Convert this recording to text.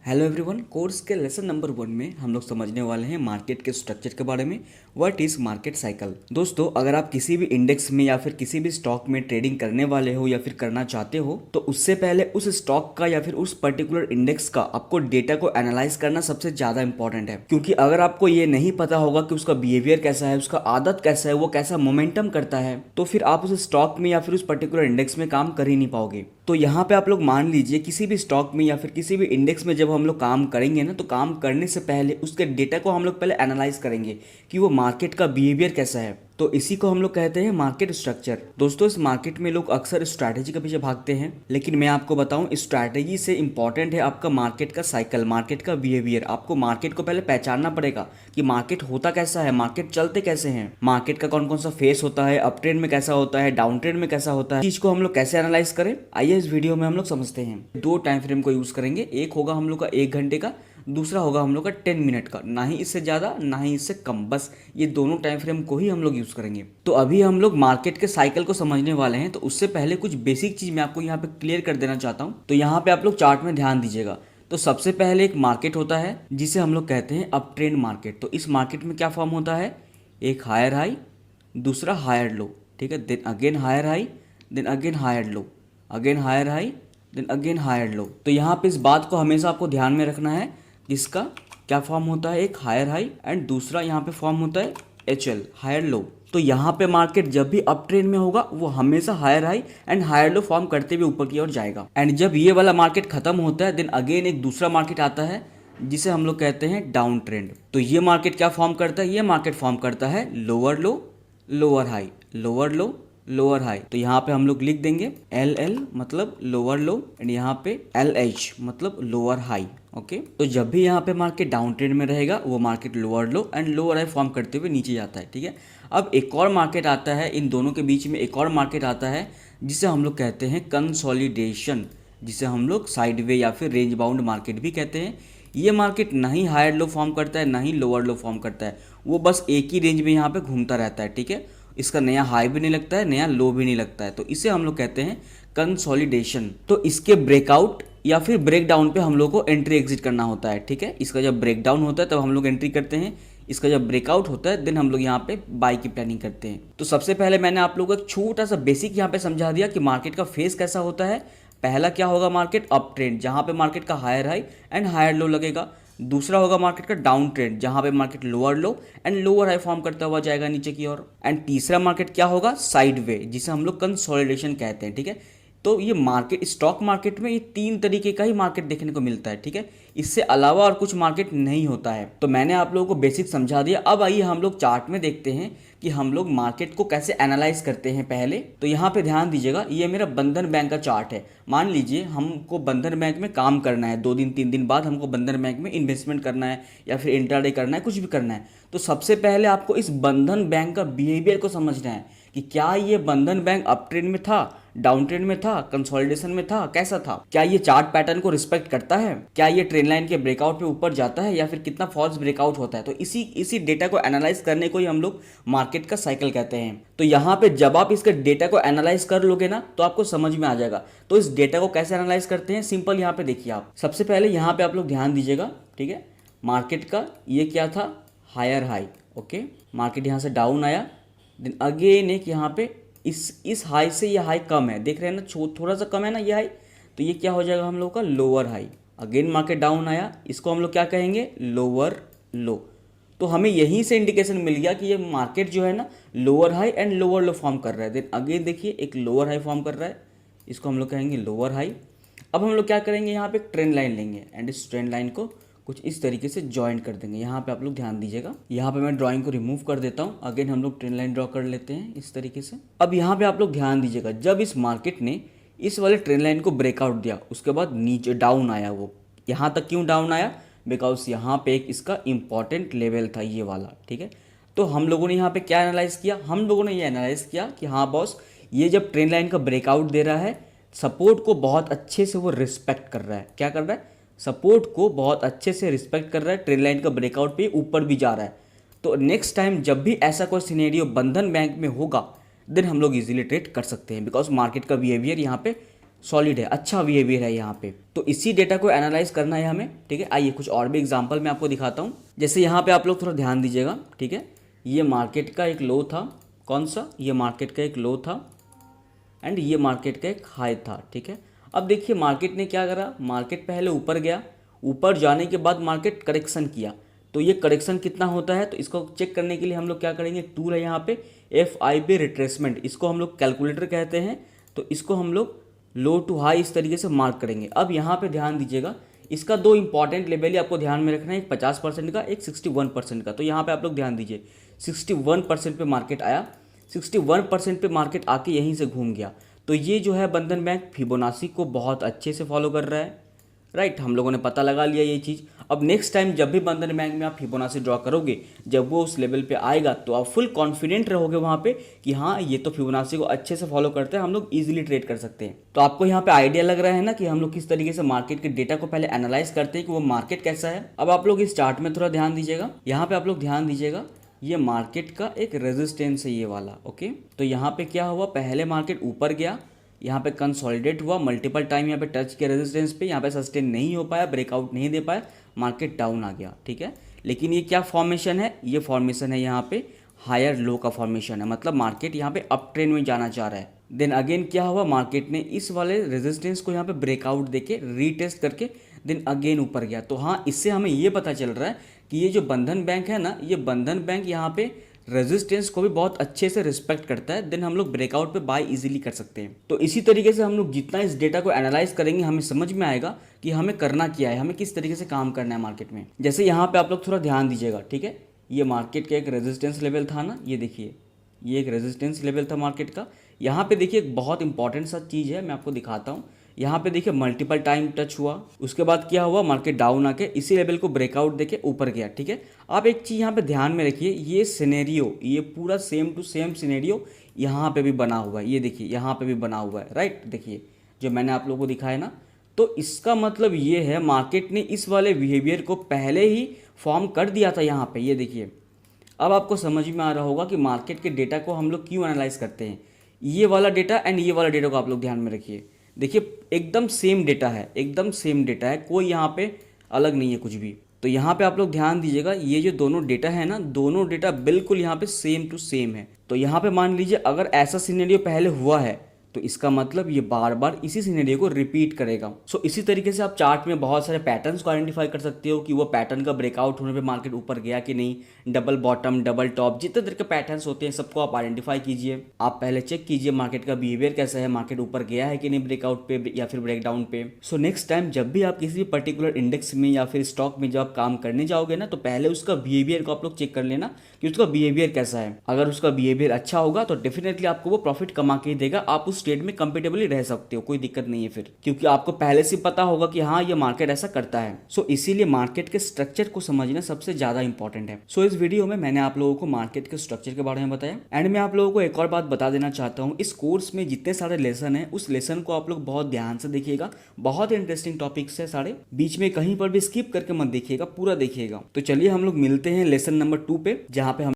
Hello everyone, course के lesson number 1 में हम लोग समझने वाले हैं मार्केट के स्ट्रक्चर के बारे में। What is market cycle. दोस्तों, अगर आप किसी भी इंडेक्स में या फिर किसी भी स्टॉक में ट्रेडिंग करने वाले हो या फिर करना चाहते हो तो उससे पहले उस स्टॉक का या फिर उस पर्टिकुलर इंडेक्स का आपको डेटा को एनालाइज करना सबसे ज्यादा इंपॉर्टेंट है। क्योंकि अगर आपको ये नहीं पता होगा कि उसका बिहेवियर कैसा है, उसका आदत कैसा है, वो कैसा मोमेंटम करता है, तो फिर आप उस स्टॉक में या फिर उस पर्टिकुलर इंडेक्स में काम कर ही नहीं पाओगे। तो यहाँ पे आप लोग मान लीजिए किसी भी स्टॉक में या फिर किसी भी इंडेक्स में जब हम लोग काम करेंगे ना, तो काम करने से पहले उसके डेटा को हम लोग पहले एनालाइज करेंगे कि वो मार्केट का बिहेवियर कैसा है। तो इसी को हम लोग कहते हैं मार्केट स्ट्रक्चर। दोस्तों, इस मार्केट में लोग अक्सर स्ट्रैटेजी के पीछे भागते हैं, लेकिन मैं आपको बताऊं स्ट्रैटेजी से इंपॉर्टेंट है आपका मार्केट का साइकिल, मार्केट का बिहेवियर। आपको मार्केट को पहले पहचानना पड़ेगा कि मार्केट होता कैसा है, मार्केट चलते कैसे हैं, मार्केट का कौन कौन सा फेस होता है, अप ट्रेंड में कैसा होता है, डाउन ट्रेंड में कैसा होता है। चीज को हम लोग कैसे एनालाइज करें, आइए इस वीडियो में हम लोग समझते हैं। दो टाइम फ्रेम को यूज करेंगे, एक होगा हम लोग का 1 घंटे का, दूसरा होगा हम लोग का 10 मिनट का। ना ही इससे ज़्यादा ना ही इससे कम, बस ये दोनों टाइम फ्रेम को ही हम लोग यूज़ करेंगे। तो अभी हम लोग मार्केट के साइकिल को समझने वाले हैं, तो उससे पहले कुछ बेसिक चीज़ मैं आपको यहाँ पे क्लियर कर देना चाहता हूँ। तो यहाँ पे आप लोग चार्ट में ध्यान दीजिएगा। तो सबसे पहले एक मार्केट होता है जिसे हम लोग कहते हैं अप ट्रेंड मार्केट। तो इस मार्केट में क्या फॉर्म होता है, एक हायर हाई, दूसरा हायर लो, ठीक है, then again higher high, then again higher low, again higher high, then again higher low. तो यहाँ पे इस बात को हमेशा आपको ध्यान में रखना है, इसका क्या फॉर्म होता है, एक हायर हाई एंड दूसरा यहाँ पे फॉर्म होता है HL, हायर लो। तो यहाँ पे मार्केट जब भी अप ट्रेंड में होगा वो हमेशा higher high and higher low form करते हुए ऊपर की ओर जाएगा। एंड जब ये वाला मार्केट खत्म होता है देन अगेन एक दूसरा मार्केट आता है जिसे हम लोग कहते हैं डाउन ट्रेंड। तो ये मार्केट क्या फॉर्म करता है, ये मार्केट फॉर्म करता है लोअर लो, लोअर हाई, लोअर लो, लोअर हाई। तो यहाँ पे हम लोग लिख देंगे LL मतलब लोअर लो एंड यहाँ पे LH मतलब लोअर हाई। ओके, तो जब भी यहाँ पे मार्केट डाउन ट्रेंड में रहेगा वो market lower low and lower high form करते हुए नीचे जाता है, ठीक है। अब एक और मार्केट आता है, इन दोनों के बीच में एक और मार्केट आता है जिसे हम लोग कहते हैं कंसोलिडेशन, जिसे हम लोग साइडवे या फिर रेंज बाउंड मार्केट भी कहते हैं। ये मार्केट ना ही हायर लो फॉर्म करता है ना ही लोअर लो फॉर्म करता है, वो बस एक ही रेंज में यहाँ पे घूमता रहता है, ठीक है। इसका नया हाई भी नहीं लगता है, नया लो भी नहीं लगता है, तो इसे हम लोग कहते हैं कंसोलिडेशन। तो इसके ब्रेकआउट या फिर ब्रेक डाउन पे हम लोग को एंट्री एग्जिट करना होता है, ठीक है। इसका जब ब्रेक डाउन होता है तब हम लोग एंट्री करते हैं, इसका जब ब्रेकआउट होता है देन हम लोग यहाँ पे बाई की प्लानिंग करते हैं। तो सबसे पहले मैंने आप लोगों को एक छोटा सा बेसिक यहाँ पे समझा दिया कि मार्केट का फेस कैसा होता है। पहला क्या होगा, मार्केट अप ट्रेंड, जहाँ पे मार्केट का higher high and higher low लगेगा। दूसरा होगा मार्केट का डाउन ट्रेंड, जहां पे market lower low and lower high form करता हुआ जाएगा नीचे की ओर। एंड तीसरा मार्केट क्या होगा, साइडवे, जिसे हम लोग कंसोलिडेशन कहते हैं, ठीक है। तो ये मार्केट, स्टॉक मार्केट में ये 3 तरीके का ही मार्केट देखने को मिलता है, ठीक है। इससे अलावा और कुछ मार्केट नहीं होता है। तो मैंने आप लोगों को बेसिक समझा दिया। अब आइए हम लोग चार्ट में देखते हैं कि हम लोग मार्केट को कैसे एनालाइज करते हैं। पहले तो यहाँ पे ध्यान दीजिएगा, ये मेरा बंधन बैंक का चार्ट है। मान लीजिए हमको बंधन बैंक में काम करना है, 2 दिन 3 दिन बाद हमको बंधन बैंक में इन्वेस्टमेंट करना है या फिर इंट्राडे करना है, कुछ भी करना है। तो सबसे पहले आपको इस बंधन बैंक का बिहेवियर को समझना है कि क्या ये बंधन बैंक अप ट्रेंड में था, डाउन ट्रेंड में था, कंसोलिडेशन में था, कैसा था, क्या ये चार्ट पैटर्न को रिस्पेक्ट करता है, क्या ये ट्रेंड लाइन के ब्रेकआउट पे ऊपर जाता है या फिर कितना फॉल्स ब्रेकआउट होता है। तो इसी डेटा को एनालाइज करने को ही हम लोग मार्केट का साइकिल कहते हैं। तो यहाँ पे जब आप इसके डेटा को एनालाइज कर लोगे ना तो आपको समझ में आ जाएगा। तो इस डेटा को कैसे एनालाइज करते हैं, सिंपल यहाँ पे देखिए आप। सबसे पहले यहाँ पे आप लोग ध्यान दीजिएगा, ठीक है। मार्केट का ये क्या था, हायर हाई, ओके। मार्केट यहाँ से डाउन आया, देन अगेन एक यहाँ पे इस हाई से ये हाई कम है, देख रहे हैं ना, थोड़ा सा कम है ना ये हाई, तो ये क्या हो जाएगा हम लोग का lower high. Again market down आया, इसको हम लोग क्या कहेंगे, लोअर लो। तो हमें यहीं से इंडिकेशन मिल गया कि ये मार्केट जो है ना lower high and lower low form कर रहा है। देन अगेन देखिए एक लोअर हाई फॉर्म कर रहा है, इसको हम लोग कहेंगे लोअर हाई। अब हम लोग क्या करेंगे, यहाँ पे एक ट्रेंड लाइन लेंगे एंड इस ट्रेंड लाइन को कुछ इस तरीके से ज्वाइन कर देंगे। यहाँ पे आप लोग ध्यान दीजिएगा, यहाँ पे मैं ड्राइंग को रिमूव कर देता हूँ। अगेन हम लोग ट्रेंड लाइन ड्रॉ कर लेते हैं इस तरीके से। अब यहाँ पे आप लोग ध्यान दीजिएगा, जब इस मार्केट ने इस वाले ट्रेंड लाइन को ब्रेकआउट दिया उसके बाद नीचे डाउन आया, वो यहाँ तक क्यों डाउन आया, बिकॉज यहाँ पे एक इसका इंपॉर्टेंट लेवल था ये वाला, ठीक है। तो हम लोगों ने यहाँ पे क्या एनालाइज किया, हम लोगों ने ये एनालाइज किया कि हाँ बॉस, ये जब ट्रेंड लाइन का ब्रेकआउट दे रहा है, सपोर्ट को बहुत अच्छे से वो रिस्पेक्ट कर रहा है। क्या कर रहा है, सपोर्ट को बहुत अच्छे से रिस्पेक्ट कर रहा है, ट्रेंड लाइन का ब्रेकआउट पे ऊपर भी जा रहा है। तो नेक्स्ट टाइम जब भी ऐसा कोई सिनेरियो बंधन बैंक में होगा देन हम लोग इजीली ट्रेड कर सकते हैं, बिकॉज मार्केट का बिहेवियर यहाँ पे सॉलिड है, अच्छा बिहेवियर है यहाँ पे। तो इसी डेटा को एनालाइज करना है हमें, ठीक है। आइए कुछ और भी एग्जांपल मैं आपको दिखाता हूँ। जैसे यहाँ पे आप लोग थोड़ा ध्यान दीजिएगा, ठीक है। ये मार्केट का एक लो था, कौन सा, ये मार्केट का एक लो था एंड ये मार्केट का एक हाई था, ठीक है। अब देखिए मार्केट ने क्या करा, मार्केट पहले ऊपर गया, ऊपर जाने के बाद मार्केट करेक्शन किया। तो ये करेक्शन कितना होता है, तो इसको चेक करने के लिए हम लोग क्या करेंगे, टूल है यहाँ पे FIB रिट्रेसमेंट, इसको हम लोग कैलकुलेटर कहते हैं। तो इसको हम लोग लो टू हाई इस तरीके से मार्क करेंगे। अब यहाँ पे ध्यान दीजिएगा, इसका दो इंपॉर्टेंट लेवल ही आपको ध्यान में रखना है, एक 50% का, एक 61% का। तो यहाँ पे आप लोग ध्यान दीजिए, 61% पे मार्केट आया, 61% पे मार्केट आके यहीं से घूम गया। तो ये जो है बंधन बैंक फिबोनाची को बहुत अच्छे से फॉलो कर रहा है, राइट। हम लोगों ने पता लगा लिया ये चीज़। अब नेक्स्ट टाइम जब भी बंधन बैंक में आप फिबोनाची ड्रॉ करोगे, जब वो उस लेवल पे आएगा तो आप फुल कॉन्फिडेंट रहोगे वहाँ पे कि हाँ ये तो फिबोनाची को अच्छे से फॉलो करते हैं, हम लोग इजीली ट्रेड कर सकते हैं। तो आपको यहाँ पे आइडिया लग रहा है ना कि हम लोग किस तरीके से मार्केट के डेटा को पहले एनालाइज करते हैं कि वो मार्केट कैसा है। अब आप लोग इस चार्ट में थोड़ा ध्यान दीजिएगा, यहाँ पे आप लोग ध्यान दीजिएगा, ये मार्केट का एक रेजिस्टेंस है ये वाला, ओके। तो यहाँ पे क्या हुआ, पहले मार्केट ऊपर गया, यहाँ पे कंसोलिडेट हुआ, मल्टीपल टाइम यहाँ पे टच किया रेजिस्टेंस पे, यहाँ पे सस्टेन नहीं हो पाया, ब्रेकआउट नहीं दे पाया, मार्केट डाउन आ गया, ठीक है। लेकिन ये क्या फॉर्मेशन है, ये फॉर्मेशन है यहाँ पे हायर लो का फॉर्मेशन है, मतलब मार्केट यहाँ पे अप ट्रेंड में जाना चाह रहा है। देन अगेन क्या हुआ, मार्केट ने इस वाले रेजिस्टेंस को यहाँ पे ब्रेकआउट देके रीटेस्ट करके देन अगेन ऊपर गया। तो हाँ, इससे हमें ये पता चल रहा है कि ये जो बंधन बैंक है ना, ये बंधन बैंक यहाँ पे रेजिस्टेंस को भी बहुत अच्छे से रिस्पेक्ट करता है। देन हम लोग ब्रेकआउट पे बाय इजीली कर सकते हैं। तो इसी तरीके से हम लोग जितना इस डेटा को एनालाइज करेंगे, हमें समझ में आएगा कि हमें करना क्या है, हमें किस तरीके से काम करना है मार्केट में। जैसे यहाँ पे आप लोग थोड़ा ध्यान दीजिएगा, ठीक है। ये मार्केट का एक रेजिस्टेंस लेवल था ना, ये देखिए, ये एक रेजिस्टेंस लेवल था मार्केट का। यहाँ पे देखिए एक बहुत इंपॉर्टेंट सा चीज़ है, मैं आपको दिखाता हूँ। यहाँ पे देखिए मल्टीपल टाइम टच हुआ, उसके बाद क्या हुआ, मार्केट डाउन आके इसी लेवल को ब्रेकआउट देके ऊपर गया, ठीक है। आप एक चीज़ यहाँ पे ध्यान में रखिए, ये सिनेरियो, ये पूरा सेम टू सेम सिनेरियो यहाँ पे भी बना हुआ है, ये देखिए यहाँ पे भी बना हुआ है, राइट। देखिए जो मैंने आप लोगों को दिखाया ना, तो इसका मतलब ये है मार्केट ने इस वाले बिहेवियर को पहले ही फॉर्म कर दिया था यहाँ पे, ये देखिए। अब आपको समझ में आ रहा होगा कि मार्केट के डेटा को हम लोग क्यों एनालाइज करते हैं। ये वाला डेटा एंड ये वाला डेटा को आप लोग ध्यान में रखिए, देखिए एकदम सेम डेटा है, एकदम सेम डेटा है, कोई यहाँ पे अलग नहीं है कुछ भी। तो यहाँ पे आप लोग ध्यान दीजिएगा, ये जो दोनों डेटा है ना, दोनों डेटा बिल्कुल यहाँ पे सेम टू सेम है। तो यहाँ पे मान लीजिए अगर ऐसा सिनेरियो पहले हुआ है, तो इसका मतलब ये बार बार इसी सिनेरियो को रिपीट करेगा। सो इसी तरीके से आप चार्ट में बहुत सारे पैटर्न्स को आइडेंटिफाई कर सकते हो कि वो पैटर्न का ब्रेकआउट होने पे मार्केट ऊपर गया कि नहीं, डबल बॉटम, डबल टॉप, जितने तरह के पैटर्न्स होते हैं सबको आप आइडेंटिफाई कीजिए। आप पहले चेक कीजिए मार्केट का बिहेवियर कैसा है, मार्केट ऊपर गया है कि नहीं ब्रेकआउट पे या फिर ब्रेकडाउन पे। सो नेक्स्ट टाइम जब भी आप किसी पर्टिकुलर इंडेक्स में या फिर स्टॉक में जब आप काम करने जाओगे ना, तो पहले उसका बिहेवियर को आप लोग चेक कर लेना कि उसका बिहेवियर कैसा है। अगर उसका बिहेवियर अच्छा होगा तो डेफिनेटली आपको वो प्रॉफिट कमा के देगा, आप उस ट्रेड में कंफर्टेबली रह सकते हो, कोई दिक्कत नहीं है फिर, क्योंकि आपको पहले से पता होगा कि हाँ ये मार्केट ऐसा करता है। सो इसीलिए मार्केट के स्ट्रक्चर को समझना सबसे ज्यादा इंपॉर्टेंट है। सो इस वीडियो में मैंने आप लोगों को मार्केट के स्ट्रक्चर के बारे में बताया एंड मैं आप लोगों को एक और बात बता देना चाहता हूँ, इस कोर्स में जितने सारे लेसन है उस लेसन को आप लोग बहुत ध्यान से देखिएगा, बहुत इंटरेस्टिंग टॉपिक्स है सारे, बीच में कहीं पर भी स्किप करके मत देखिएगा, पूरा देखिएगा। तो चलिए हम लोग मिलते हैं लेसन नंबर 2 पे, जहाँ पे हम